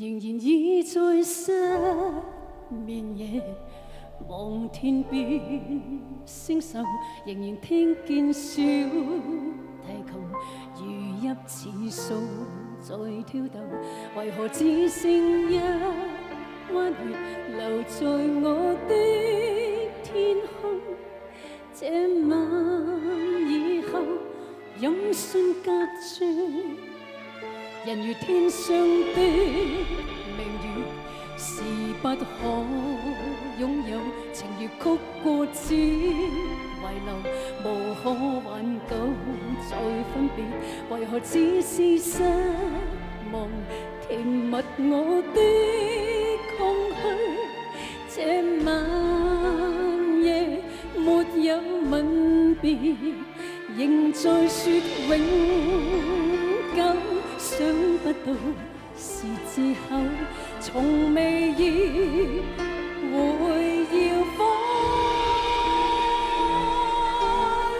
仍然倚在失眠夜，望天邊星宿，仍然聽見小提琴如泣似訴在跳動，為何只剩一彎月留在我的天空？這晚以後，音訊隔絕，人如天上的明月，是不可擁有，情如曲過只遺留，無可挽救再分別，為何只是失望填密我的空虛？這晚夜沒有吻別，仍在說永久，想不到是借口，從未意會要分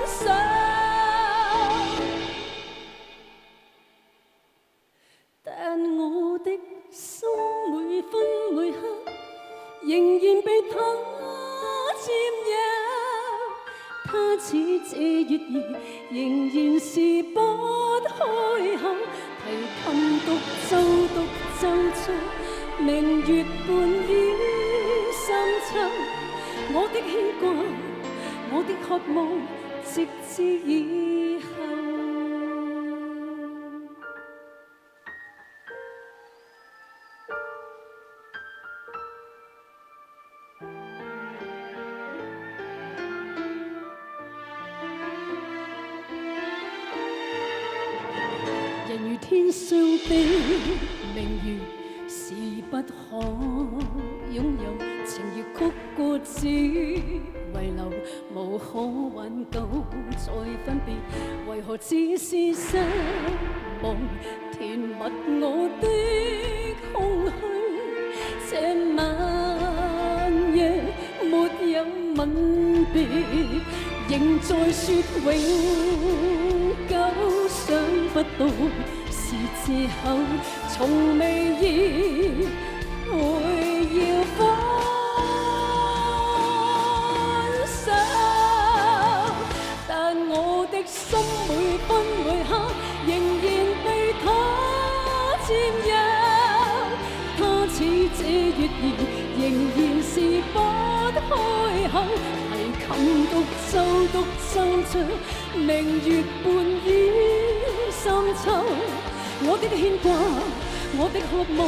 手，但我的心每分每刻仍然被他佔有。他似這月兒，仍然是不開口，提琴獨奏獨奏着明月半倚深秋。我的牽掛，我的渴望，直至以後。人如天上的明月，是不可擁有，情如曲過只遺留，無可挽救再分別，為何只是失望填密我的空虛？這晚夜沒有吻別，仍在說永久，想不到是借口，從未意會要分手，但我的心每分每刻仍然被他佔有，他似這月兒，仍然是不開口，提琴獨奏獨奏着明月半倚深秋。我的牽掛，我的渴望，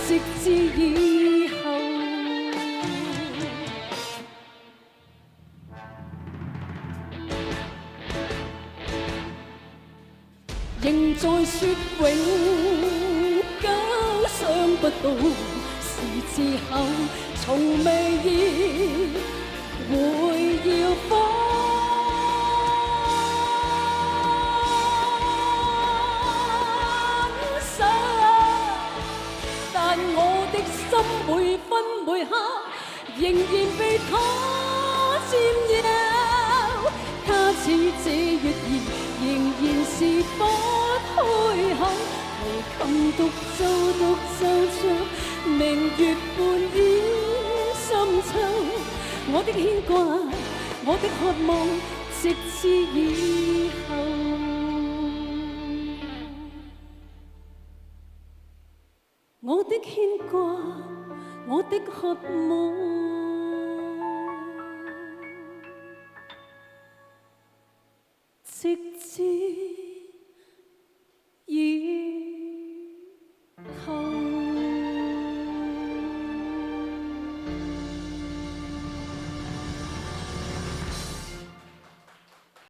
直至以後。仍在說永久，想不到是借口，從未意會要分手，但我的心每分每刻仍然被他佔有，他似這月兒，仍然是不開口，提琴獨奏獨奏着明月半倚深秋。我的牽掛，我的渴望，直至以後。我的牽掛，我的渴望，直至